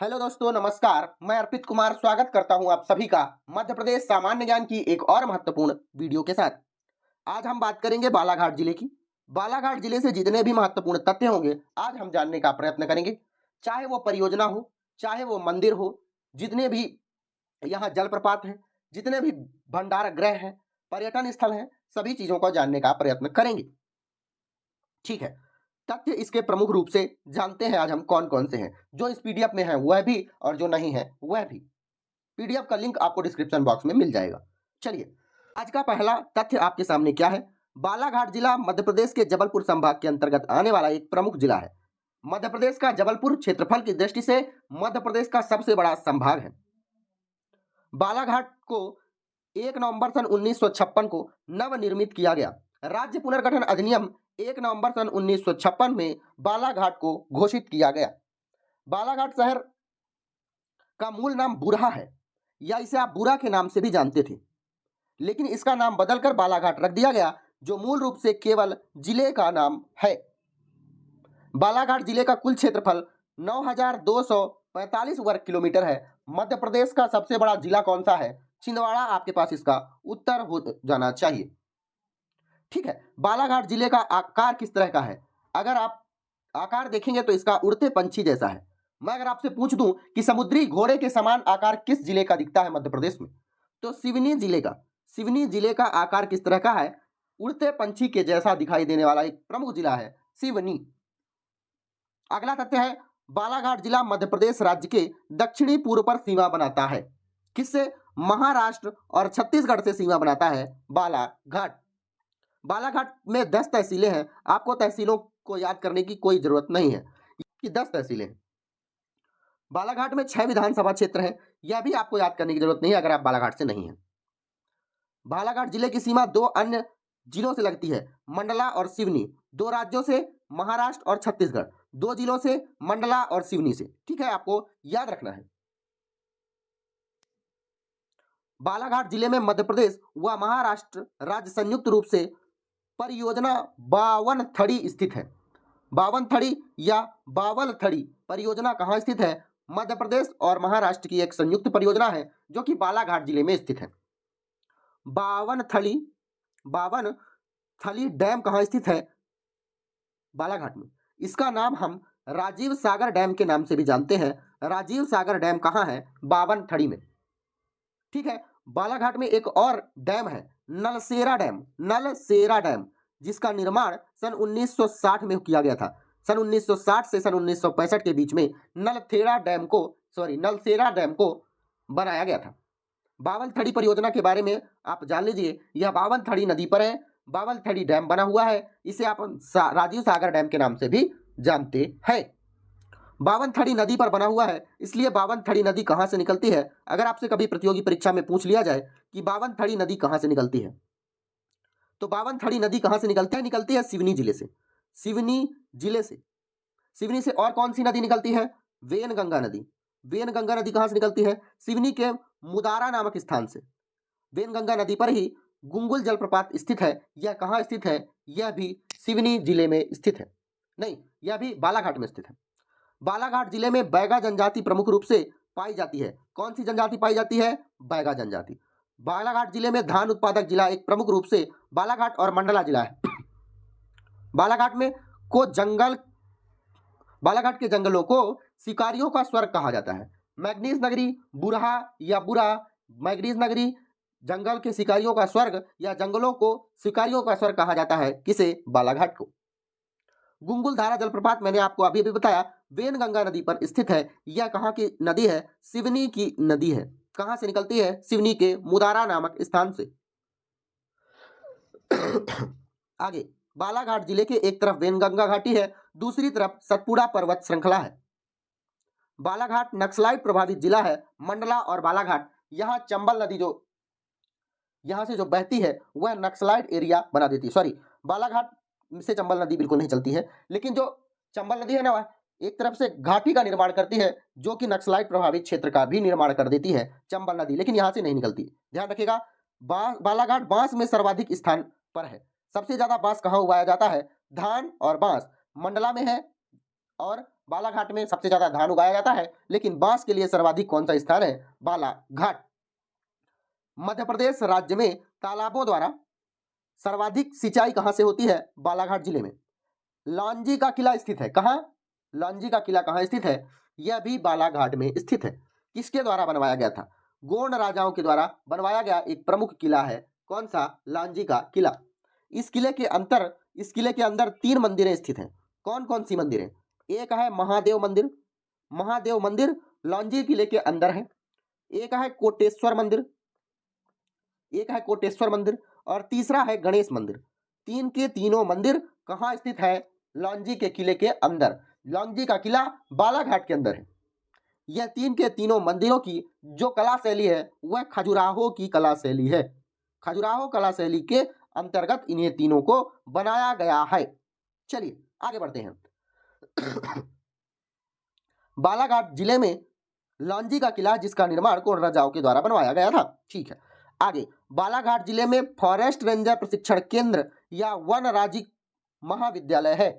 Hello दोस्तों, नमस्कार। मैं अर्पित कुमार स्वागत करता हूं आप सभी का मध्य प्रदेश सामान्य ज्ञान की एक और महत्वपूर्ण वीडियो के साथ। आज हम बात करेंगे बालाघाट जिले की। बालाघाट जिले से जितने भी महत्वपूर्ण तथ्य होंगे आज हम जानने का प्रयत्न करेंगे। चाहे वो परियोजना हो, चाहे वो मंदिर हो, जितने भी यहाँ जलप्रपात हैं, जितने भी भंडार गृह हैं, पर्यटन स्थल हैं, सभी चीजों को जानने का प्रयत्न करेंगे। ठीक है, तथ्य इसके प्रमुख रूप से जानते हैं आज हम कौन कौन से हैं। जो इस पीडीएफ में है वह भी और जो नहीं है वह भी। पीडीएफ का लिंक आपको डिस्क्रिप्शन बॉक्स में मिल जाएगा। चलिए, आज का पहला तथ्य आपके सामने क्या है। बालाघाट जिला मध्य प्रदेश के जबलपुर संभाग के अंतर्गत आने वाला एक प्रमुख जिला है। मध्य प्रदेश का जबलपुर क्षेत्रफल की दृष्टि से मध्य प्रदेश का सबसे बड़ा संभाग है। बालाघाट को 1 नवंबर सन 1956 को नवनिर्मित किया गया। राज्य पुनर्गठन अधिनियम 1 नवंबर सन 1956 में बालाघाट को घोषित किया गया। बालाघाट शहर का मूल नाम बुरहा है, या इसे आप बुरा के नाम से भी जानते थे, लेकिन इसका नाम बदलकर बालाघाट रख दिया गया, जो मूल रूप से केवल जिले का नाम है। बालाघाट जिले का कुल क्षेत्रफल 9,245 वर्ग किलोमीटर है। मध्य प्रदेश का सबसे बड़ा जिला कौन सा है? छिंदवाड़ा आपके पास इसका उत्तर हो जाना चाहिए। ठीक है, बालाघाट जिले का आकार किस तरह का है? अगर आप आकार देखेंगे तो इसका उड़ते पंछी जैसा है। मैं अगर आपसे पूछ दूं कि समुद्री घोड़े के समान आकार किस जिले का दिखता है मध्य प्रदेश में, तो सिवनी जिले का आकार किस तरह का है? उड़ते पंछी के जैसा दिखाई देने वाला एक प्रमुख जिला है सिवनी। अगला तथ्य है, बालाघाट जिला मध्य प्रदेश राज्य के दक्षिणी पूर्व पर सीमा बनाता है। किससे? महाराष्ट्र और छत्तीसगढ़ से सीमा बनाता है बालाघाट। बालाघाट में 10 तहसीलें हैं। आपको तहसीलों को याद करने की कोई जरूरत नहीं है कि 10 तहसीलें हैं। बालाघाट में 6 विधानसभा क्षेत्र हैं। यह भी आपको याद करने की जरूरत नहीं है अगर आप बालाघाट से नहीं हैं। बालाघाट जिले की सीमा 2 अन्य जिलों से लगती है, मंडला और सिवनी। 2 राज्यों से, महाराष्ट्र और छत्तीसगढ़। 2 जिलों से, मंडला और सिवनी से। ठीक है, आपको याद रखना है। बालाघाट जिले में मध्य प्रदेश व महाराष्ट्र राज्य संयुक्त रूप से परियोजना बावनथड़ी स्थित है। बावनथड़ी या बावलथड़ी परियोजना कहाँ स्थित है? मध्य प्रदेश और महाराष्ट्र की एक संयुक्त परियोजना है जो कि बालाघाट जिले में स्थित है। बावनथली डैम कहाँ स्थित है? बालाघाट में। इसका नाम हम राजीव सागर डैम के नाम से भी जानते हैं। राजीव सागर डैम कहाँ है? बावनथड़ी में। ठीक है, बालाघाट में एक और डैम है, नलसेरा डैम, जिसका निर्माण सन 1960 में किया गया था। सन 1960 से सन 1965 के बीच में नलसेरा डैम को बनाया गया था। बावनथड़ी परियोजना के बारे में आप जान लीजिए, यह बावनथड़ी नदी पर है। बावनथड़ी डैम बना हुआ है, इसे आप राजीव सागर डैम के नाम से भी जानते हैं। बावनथड़ी नदी पर बना हुआ है, इसलिए बावनथड़ी नदी कहां से निकलती है? अगर आपसे कभी प्रतियोगी परीक्षा में पूछ लिया जाए कि बावनथड़ी नदी कहां से निकलती है, तो बावनथड़ी नदी कहां से निकलती है? निकलती है सिवनी जिले से। सिवनी से और कौन सी नदी निकलती है? वेनगंगा नदी कहां से निकलती है? सिवनी के मुदारा नामक स्थान से। वेनगंगा नदी पर ही गुंगुल जलप्रपात स्थित है। यह कहां स्थित है? यह भी सिवनी जिले में स्थित है। नहीं, यह भी बालाघाट में स्थित है। बालाघाट जिले में बैगा जनजाति प्रमुख रूप से पाई जाती है। कौन सी जनजाति पाई जाती है? बैगा जनजाति। बालाघाट जिले में धान उत्पादक जिला एक प्रमुख रूप से बालाघाट और मंडला जिला है। बालाघाट के जंगलों को शिकारियों का स्वर्ग कहा जाता है। मैग्नीज नगरी, बुरहा या बुरा, मैग्नीज नगरी जंगल के शिकारियों का स्वर्ग या जंगलों को शिकारियों का स्वर्ग कहा जाता है। किसे? बालाघाट को। गुंगुल धारा जलप्रपात मैंने आपको अभी अभी बताया वेनगंगा नदी पर स्थित है। यह कहाँ की नदी है? सिवनी की नदी है। कहां से निकलती है? सिवनी के मुदारा नामक स्थान से। आगे, बालाघाट जिले के एक तरफ वेनगंगा घाटी है, दूसरी तरफ सतपुड़ा पर्वत श्रृंखला है। बालाघाट नक्सलाइट प्रभावित जिला है। मंडला और बालाघाट, यहाँ चंबल नदी जो यहाँ से जो बहती है वह नक्सलाइट एरिया बना देती है। सॉरी, बालाघाट से चंबल नदी बिल्कुल नहीं चलती है, लेकिन जो चंबल नदी है ना, वह एक तरफ से घाटी का निर्माण करती है जो कि नक्सलाइट प्रभावित क्षेत्र का भी निर्माण कर देती है चंबल नदी, लेकिन यहाँ से नहीं निकलती। ध्यान रखिएगा, बालाघाट बांस में सर्वाधिक स्थान पर है। सबसे ज्यादा बांस कहाँ उगाया जाता है? धान और बांस मंडला में है और बालाघाट में सबसे ज्यादा धान उगाया जाता है, लेकिन बांस के लिए सर्वाधिक कौन सा स्थान है? बालाघाट। मध्य प्रदेश राज्य में तालाबों द्वारा सर्वाधिक सिंचाई कहां से होती है? बालाघाट जिले में। लांजी का किला स्थित है कहां? लांजी का किला कहां स्थित है? यह भी बालाघाट में स्थित है। किसके द्वारा बनवाया गया था? गोंड राजाओं के द्वारा बनवाया गया एक प्रमुख किला है। कौन सा? लांजी का किला। इस किले के अंदर 3 मंदिरें स्थित हैं। कौन कौन सी मंदिरें? एक है महादेव मंदिर, महादेव मंदिर लांजी किले के अंदर है। एक है कोटेश्वर मंदिर, और तीसरा है गणेश मंदिर। तीन के तीनों मंदिर कहाँ स्थित है? लांजी के किले के अंदर। लांजी का किला बालाघाट के अंदर है। यह 3 के तीनों मंदिरों की जो कला शैली है वह खजुराहो की कला शैली है। खजुराहो कला शैली के अंतर्गत इन्हें तीनों को बनाया गया है। चलिए आगे बढ़ते हैं। बालाघाट जिले में लांजी का किला जिसका निर्माण गोंड राजाओं के द्वारा बनवाया गया था। ठीक है, आगे बालाघाट जिले में फॉरेस्ट रेंजर प्रशिक्षण केंद्र या वन राज्य महाविद्यालय है।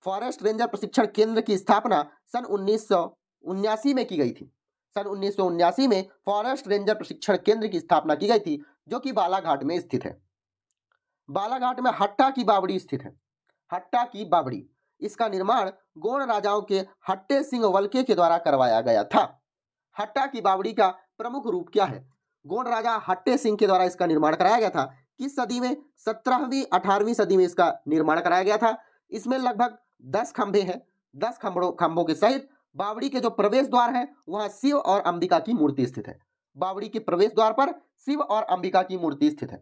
फॉरेस्ट रेंजर प्रशिक्षण केंद्र की स्थापना सन 1979 में की गई थी। सन 1979 में फॉरेस्ट रेंजर प्रशिक्षण केंद्र की स्थापना की गई थी, जो कि बालाघाट में स्थित है। बालाघाट में हट्टा की बावड़ी स्थित है। हट्टा की बावड़ी, इसका निर्माण गोंड राजाओं के हट्टे सिंह वल्के के द्वारा करवाया गया था। हट्टा की बावड़ी का प्रमुख रूप क्या है? गोंड राजा हट्टे सिंह के द्वारा इसका निर्माण कराया गया था। किस सदी में? 17वीं 18वीं सदी में इसका निर्माण कराया गया था। इसमें लगभग 10 खंभे हैं। 10 खंभों के सहित बावड़ी के जो प्रवेश द्वार है वहां शिव और अंबिका की मूर्ति स्थित है। बावड़ी के प्रवेश द्वार पर शिव और अंबिका की मूर्ति स्थित है।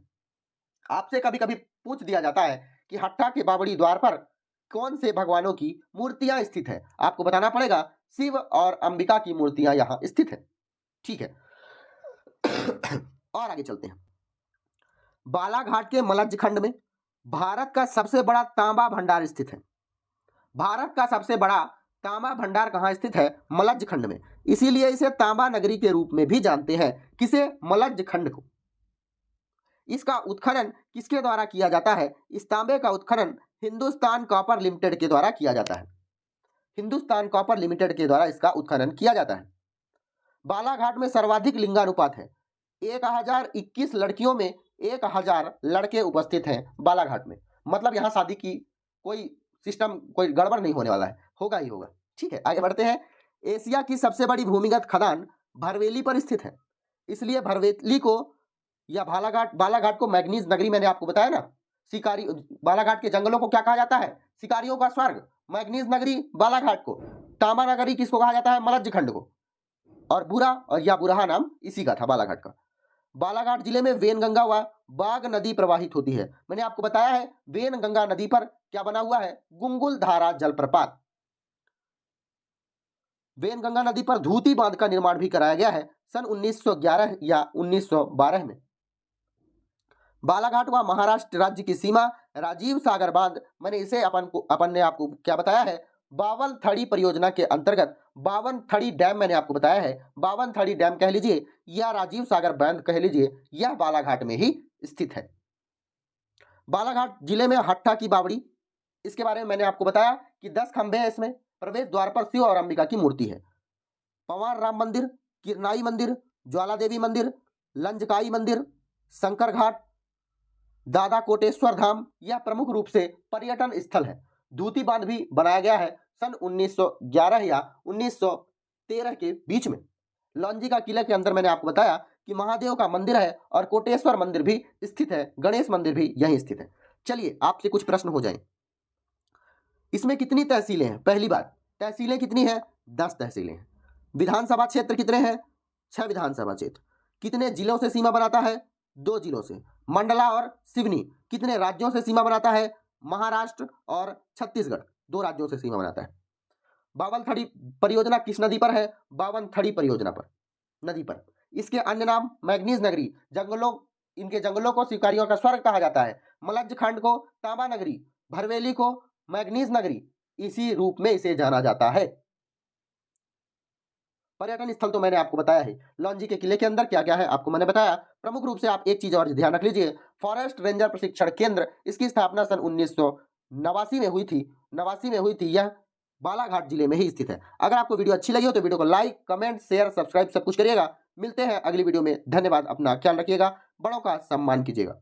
आपसे कभी कभी पूछ दिया जाता है कि हट्टा के बावड़ी द्वार पर कौन से भगवानों की मूर्तियां स्थित है? आपको बताना पड़ेगा शिव और अंबिका की मूर्तियां यहां स्थित है। ठीक है, और आगे चलते हैं। बालाघाट के मलज्ज खंड में भारत का सबसे बड़ा तांबा भंडार स्थित है। भारत का सबसे बड़ा तांबा भंडार कहां स्थित है? मलज्ज खंड में। इसीलिए इसे तांबा नगरी के रूप में भी जानते हैं। किसे? मलज्ज खंड को। इसका उत्खनन किसके द्वारा किया जाता है? इस तांबे का उत्खनन हिंदुस्तान कॉपर लिमिटेड के द्वारा किया जाता है। हिंदुस्तान कॉपर लिमिटेड के द्वारा इसका उत्खनन किया जाता है। बालाघाट में सर्वाधिक लिंगानुपात है। 1021 लड़कियों में 1000 लड़के उपस्थित हैं बालाघाट में। मतलब यहाँ शादी की कोई सिस्टम, कोई गड़बड़ नहीं होने वाला है, होगा ही होगा। ठीक है, आगे बढ़ते हैं। एशिया की सबसे बड़ी भूमिगत खदान भरवेली पर स्थित है। इसलिए भरवेली को या बालाघाट को मैग्नीज नगरी, मैंने आपको बताया ना, शिकारी बालाघाट के जंगलों को क्या कहा जाता है? शिकारियों का स्वर्ग। मैग्नीज नगरी बालाघाट को। तांबा नगरी किसको कहा जाता है? मलज्ज खंड को। और बुरहा नाम इसी का था बालाघाट का। बालाघाट जिले में वेनगंगा व बाग नदी प्रवाहित होती है। मैंने आपको बताया है वेनगंगा नदी पर क्या बना हुआ है? गुंगुल धारा जलप्रपात। वेनगंगा नदी पर धूती बांध का निर्माण भी कराया गया है सन 1911 या 1912 में। बालाघाट व महाराष्ट्र राज्य की सीमा राजीव सागर बांध, मैंने इसे अपन ने आपको क्या बताया है? 52 थड़ी परियोजना के अंतर्गत 52 थड़ी डैम मैंने आपको बताया है। 52 थड़ी डैम कह लीजिए या राजीव सागर बांध कह लीजिए, यह बालाघाट में ही स्थित है। बालाघाट जिले में हट्टा की बावड़ी, इसके बारे में मैंने आपको बताया कि 10 खंभे हैं। इसमें प्रवेश द्वार पर शिव और अंबिका की मूर्ति है। पवार राम मंदिर, किरनाई मंदिर, ज्वाला देवी मंदिर, लंजकाई मंदिर, शंकर घाट, दादा कोटेश्वर धाम, यह प्रमुख रूप से पर्यटन स्थल है। धूती बांध भी बनाया गया है सन 1911 या 1913 के बीच में। लांजी का किला के अंदर मैंने आपको बताया कि महादेव का मंदिर है और कोटेश्वर मंदिर भी स्थित है, गणेश मंदिर भी यहीं स्थित है। चलिए आपसे कुछ प्रश्न हो जाएं। इसमें कितनी तहसीलें हैं? पहली बात, तहसीलें कितनी हैं? 10 तहसीलें हैं। विधानसभा क्षेत्र कितने हैं? 6 विधानसभा क्षेत्र। कितने जिलों से सीमा बनाता है? 2 जिलों से। मंडला और सिवनी कितने राज्यों से सीमा बनाता है? महाराष्ट्र और छत्तीसगढ़, 2 राज्यों से सीमा बनाता है। 52 थड़ी परियोजना किस नदी पर है? 52 थड़ी परियोजना पर, नदी पर। इसके अन्य नाम मैग्नीज नगरी, इनके जंगलों को शिकारियों का स्वर्ग कहा जाता है। मलज्ज खंड को तांबा नगरी, भरवेली को मैग्नीज नगरी, इसी रूप में इसे जाना जाता है। पर्यटन स्थल तो मैंने आपको बताया है। लांजी के किले के अंदर क्या क्या है आपको मैंने बताया। प्रमुख रूप से आप एक चीज और ध्यान रख लीजिए, फॉरेस्ट रेंजर प्रशिक्षण केंद्र, इसकी स्थापना सन 1989 में हुई थी। 89 में हुई थी। यह बालाघाट जिले में ही स्थित है। अगर आपको वीडियो अच्छी लगी हो तो वीडियो को लाइक, कमेंट, शेयर, सब्सक्राइब सब कुछ करिएगा। मिलते हैं अगली वीडियो में। धन्यवाद। अपना ख्याल रखिएगा, बड़ों का सम्मान कीजिएगा।